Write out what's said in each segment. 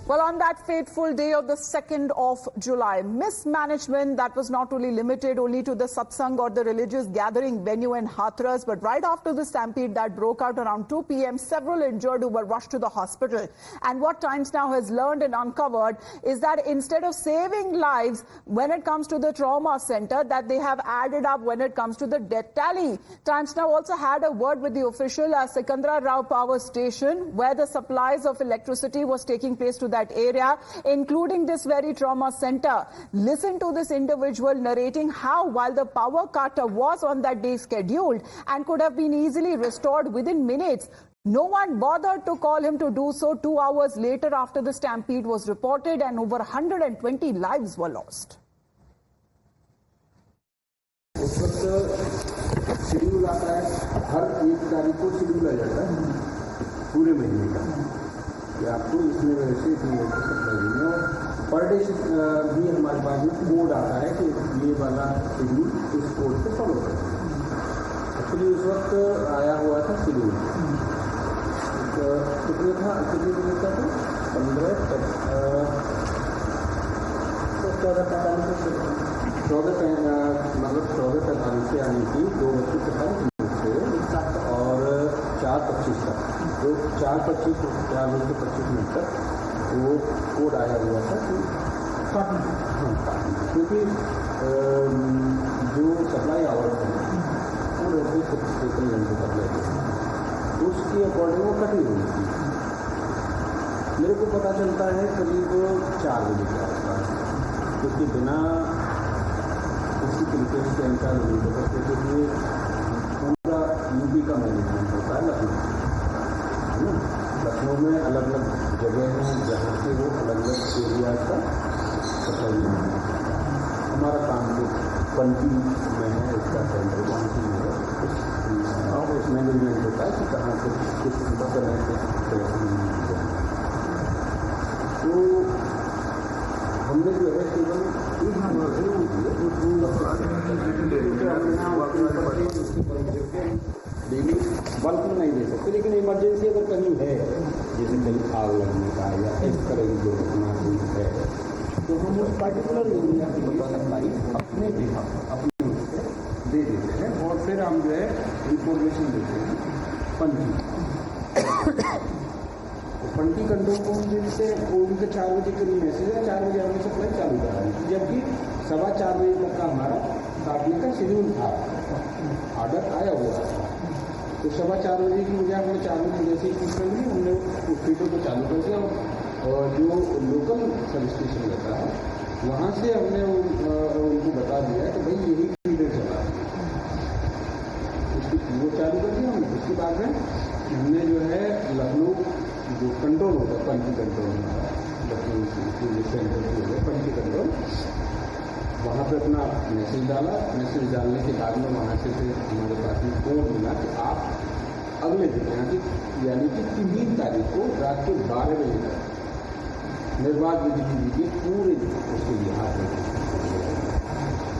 Well, on that fateful day of the 2nd of July, mismanagement that was not only limited only to the satsang or the religious gathering venue in Hathras, but right after the stampede that broke out around 2 p.m., several injured who were rushed to the hospital. And what Times Now has learned and uncovered is that instead of saving lives when it comes to the trauma center, that they have added up when it comes to the death tally. Times Now also had a word with the official at Sikandra Rao Power Station, where the supplies of electricity was taking place to that area, including this very trauma center. Listen to this individual narrating how, while the power cut was on that day scheduled and could have been easily restored within minutes, no one bothered to call him to do so 2 hours later after the stampede was reported and over 120 lives were lost. उस वक्त schedule आता है, हर एक तारीख को schedule आ जाता है पूरे महीने का कि आपको इसमें वजह से इतनी सप्लाई देनी है। और पर डे भी हमारे पास में कोड आता है कि ये वाला शेड्यूल इस कोड को फॉलो करना है। एक्चुअली उस वक्त आया हुआ था शेड्यूल कितने था 14:45 से आने की 2:45 से और 4:25 तक, तो 4:25 तक वो कोड आया हुआ था कि क्योंकि जो सप्लाई आवर थे वो रहते 53 घंटे सप्लाई थे, उसकी अकॉर्डिंग वो कटी हुई थी। मेरे को पता चलता है करीब 4 बजे के आसपास, क्योंकि बिना किसी तरीके से अनुसार नहीं हो सकते, क्योंकि पूरा यूपी का मैनेजमेंट होता है लखनऊ, है ना। लखनऊ में अलग अलग जगह हैं जहाँ से वो अलग अलग एरिया का सप्लाई है। हमारा काम तो पंटी में है, इसका सेंटर पंटी में है, और उस मैनेजमेंट होता है कि कहाँ से किस तरह से तो हमने जो है केवल डेली बल्क में नहीं दे सकते, लेकिन इमरजेंसी अगर कहीं है, जैसे कहीं आग लगने का या इस तरह की दुर्घटना हुई है, तो हम उस पार्टिकुलर एरिया की सप्लाई अपने अपने दे देते हैं और फिर हम जो है इंफॉर्मेशन देते हैं पंटी पंटी कंट्रोल रूम से उनके 4 बजे के लिए मैसेज है, 4 बजे हमने सप्लाई चालू करा है, जबकि 4:15 बजे तक का हमारा काटने का शेड्यूल था, ऑर्डर आया हुआ था। तो 4:15 बजे की बजाय हमने 4 बजे जैसे ही ठीक कर ली, हमने उस फीडर को चालू कर दिया और जो लोकल सब स्टेशन रहता है वहाँ से हमने उनको बता दिया कि भाई यही फीडर चला है, उसकी वो चालू कर दिया हमने। उसके बाद में हमने जो है लखनऊ जो कंट्रोल होता है, पंटी कंट्रोल होता है, लखनऊ सेंटर जो है पंटी कंट्रोल, वहाँ पे अपना मैसेज डाला। मैसेज डालने के बाद में वहाँ से फिर हमारे पास में कोड मिला कि आप अगले दिन यानी कि 3 तारीख को रात के 12 बजे तक निर्बाध बिजली दीजिए पूरे उसके लिए हाथ में।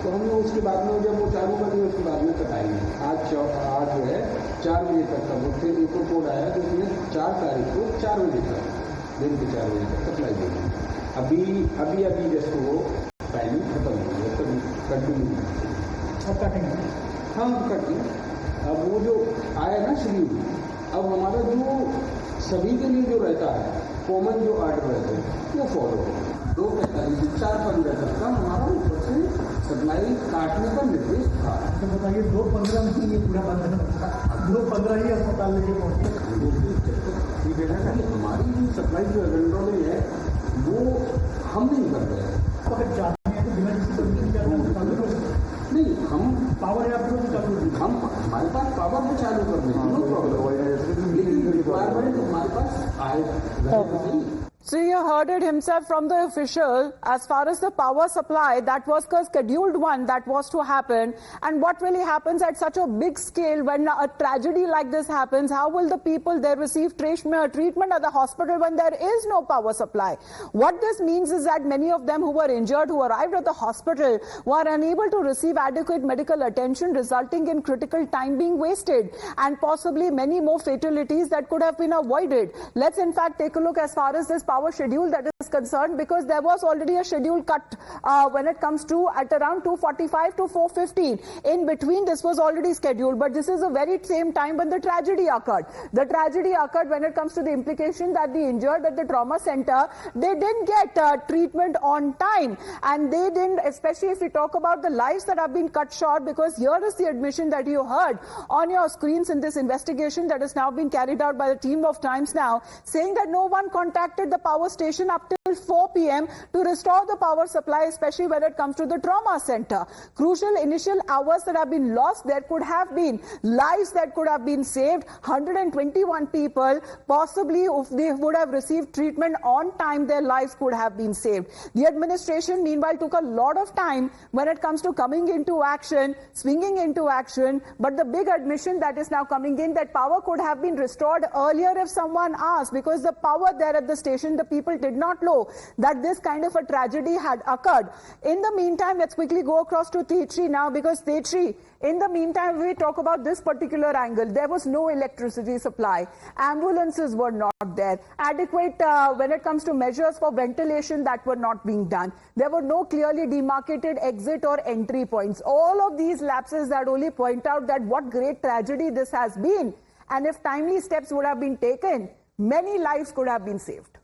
तो हमने उसके बाद में जब वो चालू कर दिया, उसके बाद में कटाई है। आज जो है 4 बजे तक का वो फिर एक कोड आया तो उसमें 4 तारीख को 4 बजे तक, दिन के 4 बजे तक सप्लाई देनी है। अभी जस्ट वो टाइमिंग खत्म हो गया, तो कंटिन्यू कटेंगे, हम कटेंगे। अब वो जो आया ना शेड्यूल, अब हमारा जो सभी के लिए जो रहता है कॉमन जो आर्डर रहते हैं वो फॉलो 2:45 से 4:15 तक का हमारा ऊपर से सप्लाई काटने का निर्देश था। तो बताइए 2:15 में ये पूरा बंद है, 2:15 ही अस्पताल लेके पहुँचे। हमारी जो सप्लाई जो एवेंडोली है वो हम नहीं कर रहे हैं, नहीं हम पावर है आपको चालू, हम हमारे पास पावर में चालू कर देंगे, नो प्रॉब्लम, लेकिन रिक्वायरमेंट हमारे पास आए। So you heard it himself from the official as far as the power supply, that was the scheduled one that was to happen. And what really happens at such a big scale when a tragedy like this happens, how will the people there receive treatment at the hospital when there is no power supply? What this means is that many of them who were injured, who arrived at the hospital, were unable to receive adequate medical attention, resulting in critical time being wasted and possibly many more fatalities that could have been avoided. Let's in fact take a look as far as this power schedule that is is concerned, because there was already a schedule cut when it comes to at around 2:45 to 4:15. In between, this was already scheduled, but this is the very same time when the tragedy occurred. The tragedy occurred when it comes to the implication that the injured at the trauma center, they didn't get treatment on time, and they didn't, especially if we talk about the lives that have been cut short, because here is the admission that you heard on your screens in this investigation that has now been carried out by the team of Times Now, saying that no one contacted the power station up till 4 p.m. to restore the power supply, especially when it comes to the trauma center. Crucial initial hours that have been lost. There could have been lives that could have been saved. 121 people, possibly if they would have received treatment on time, their lives could have been saved. The administration, meanwhile, took a lot of time when it comes to coming into action, swinging into action, but the big admission that is now coming in, that power could have been restored earlier if someone asked, because the power there at the station, the people did not know that this kind of a tragedy had occurred. In the meantime, let's quickly go across to Tetri now, because Tetri, in the meantime, we talk about this particular angle. There was no electricity supply. Ambulances were not there. Adequate when it comes to measures for ventilation that were not being done. There were no clearly demarcated exit or entry points. All of these lapses that only point out that what great tragedy this has been. And if timely steps would have been taken, many lives could have been saved.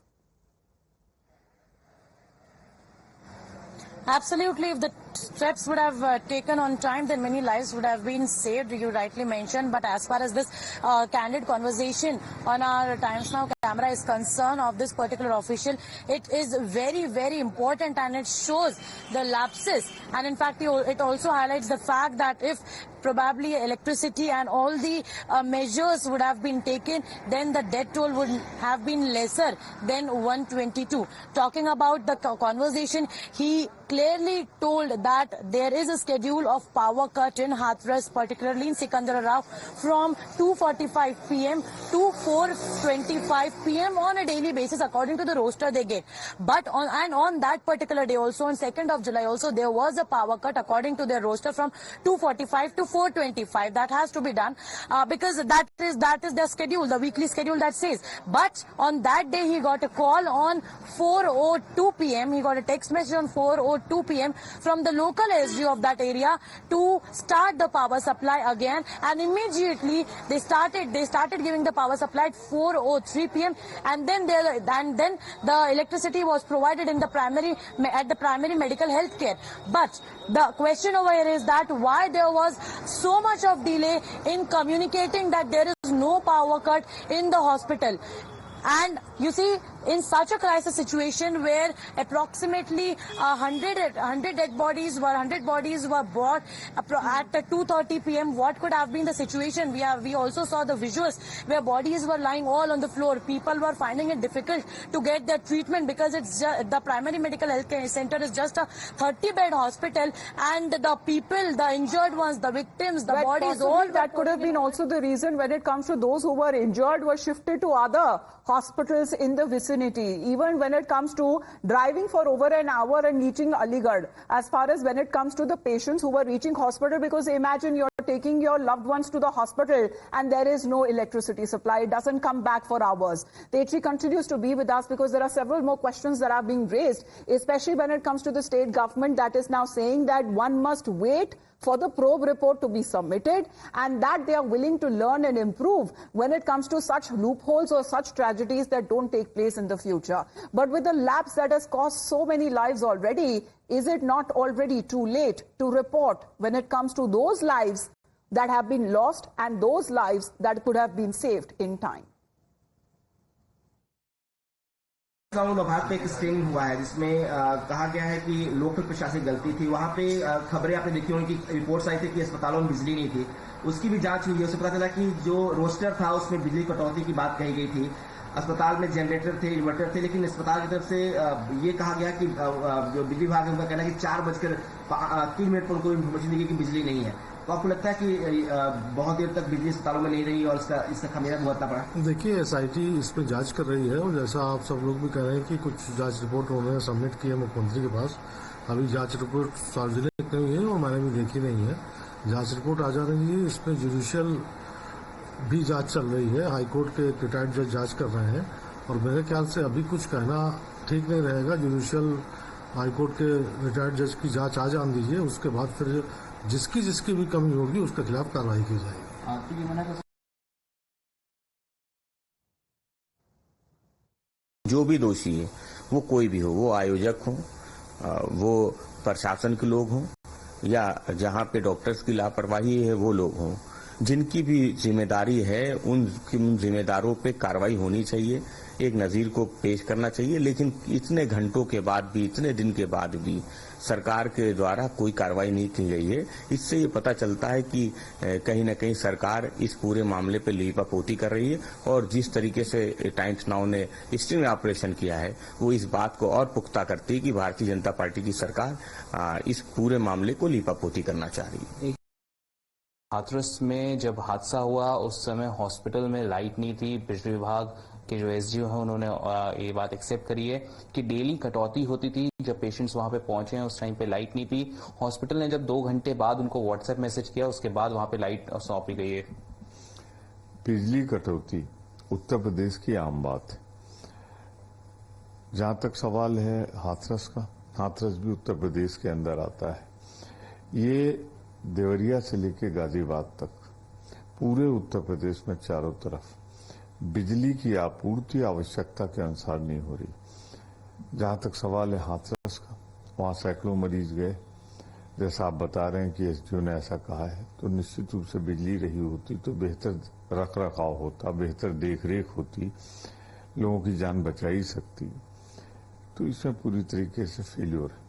Absolutely. If the steps would have taken on time, then many lives would have been saved, you rightly mentioned. But as far as this candid conversation on our Times Now camera is concerned of this particular official, it is very, very important, and it shows the lapses. And in fact, it also highlights the fact that if probably electricity and all the measures would have been taken, then the death toll would have been lesser than 122. Talking about the conversation, he clearly told that there is a schedule of power cut in Hathras, particularly in Secunderabad, from 2:45 p.m. to 4:25 p.m. on a daily basis, according to the roster they get. But on that particular day also, on 2nd of July also, there was a power cut according to their roster from 2:45 to 4:25. That has to be done because that is the schedule, the weekly schedule that says. But on that day, he got a call on 4:02 p.m. He got a text message on 4:02 p.m. from the local SDO of that area to start the power supply again, and immediately they started giving the power supply at 4:03 p.m. and then the electricity was provided in the primary medical health care. But the question over here is that why there was so much of delay in communicating that there is no power cut in the hospital. And you see, in such a crisis situation where approximately 100 dead bodies were brought at 2:30 p.m., what could have been the situation? We also saw the visuals where bodies were lying all on the floor. People were finding it difficult to get their treatment because it's the primary medical health care center is just a 30-bed hospital, and the people, the injured ones, the victims, the bodies, all that could have been also the reason when it comes to those who were injured were shifted to other hospitals in the vicinity. Even when it comes to driving for over an hour and reaching Aligarh, as far as when it comes to the patients who were reaching hospital, because imagine you're taking your loved ones to the hospital and there is no electricity supply. It doesn't come back for hours. Tetri continues to be with us because there are several more questions that are being raised, especially when it comes to the state government that is now saying that one must wait for the probe report to be submitted, and that they are willing to learn and improve when it comes to such loopholes or such tragedies that don't take place in the future. But with the lapse that has cost so many lives already, is it not already too late to report when it comes to those lives that have been lost and those lives that could have been saved in time? विभाग पे एक string हुआ है जिसमें कहा गया है कि लोकल प्रशासनिक गलती थी। वहां पे खबरें आपने देखी होंगी कि रिपोर्ट्स आई थी कि अस्पतालों में बिजली नहीं थी, उसकी भी जांच हुई है। उससे पता चला कि जो रोस्टर था उसमें बिजली कटौती की बात कही गई थी। अस्पताल में जनरेटर थे, इन्वर्टर थे, लेकिन अस्पताल की तरफ से ये कहा गया कि जो बिजली विभाग है उनका कहना है कि 4:03 पर उनको इन्फॉर्मेशन दी गई कि बिजली नहीं है। तो आपको लगता है कि बहुत देर तक बिजली अस्पतालों में नहीं रही और इसका खमियाजा भुगतना पड़ा? देखिए, एसआईटी इस पर जांच कर रही है और जैसा आप सब लोग भी कह रहे हैं कि कुछ जांच रिपोर्ट उन्होंने सबमिट की है मुख्यमंत्री के पास। अभी जांच रिपोर्ट सार्वजनिक नहीं है और मैंने भी देखी नहीं है। जांच रिपोर्ट आ जा रही है, इसमें जुडिशियल भी जांच चल रही है। हाईकोर्ट के रिटायर्ड जज जांच कर रहे हैं और मेरे ख्याल से अभी कुछ कहना ठीक नहीं रहेगा। जुडिशियल हाईकोर्ट के रिटायर्ड जज की जांच आज आन दीजिए, उसके बाद फिर जिसकी भी कमी होगी उसके खिलाफ कार्रवाई की जाएगी। जो भी दोषी है, वो कोई भी हो, वो आयोजक हो, वो प्रशासन के लोग हों, या जहां पे डॉक्टर्स की लापरवाही है वो लोग हों, जिनकी भी जिम्मेदारी है उन जिम्मेदारों पे कार्रवाई होनी चाहिए, एक नजीर को पेश करना चाहिए। लेकिन इतने घंटों के बाद भी, इतने दिन के बाद भी सरकार के द्वारा कोई कार्रवाई नहीं की गई है। इससे ये पता चलता है कि कहीं न कहीं सरकार इस पूरे मामले पे लीपापोती कर रही है, और जिस तरीके से टाइम्स नाउ ने स्टिंग ऑपरेशन किया है वो इस बात को और पुख्ता करती है कि भारतीय जनता पार्टी की सरकार इस पूरे मामले को लीपापोती करना चाह रही है। हाथरस में जब हादसा हुआ उस समय हॉस्पिटल में लाइट नहीं थी। बिजली विभाग के जो एसडीओ हैं उन्होंने ये बात एक्सेप्ट करी है कि डेली कटौती होती थी। जब पेशेंट्स वहां पे पहुंचे हैं उस टाइम पे लाइट नहीं थी। हॉस्पिटल ने जब 2 घंटे बाद उनको व्हाट्सएप मैसेज किया, उसके बाद वहां पे लाइट सौंपी गई है। बिजली कटौती उत्तर प्रदेश की आम बात है। जहां तक सवाल है हाथरस का, हाथरस भी उत्तर प्रदेश के अंदर आता है। ये देवरिया से लेकर गाजियाबाद तक पूरे उत्तर प्रदेश में चारों तरफ बिजली की आपूर्ति आवश्यकता के अनुसार नहीं हो रही। जहां तक सवाल है हाथरस का, वहां सैकड़ों मरीज गए। जैसा आप बता रहे हैं कि एसडीओ ने ऐसा कहा है, तो निश्चित रूप से बिजली रही होती तो बेहतर रख रखाव होता, बेहतर देखरेख होती, लोगों की जान बचाई सकती। तो इसमें पूरी तरीके से फेल्योर है।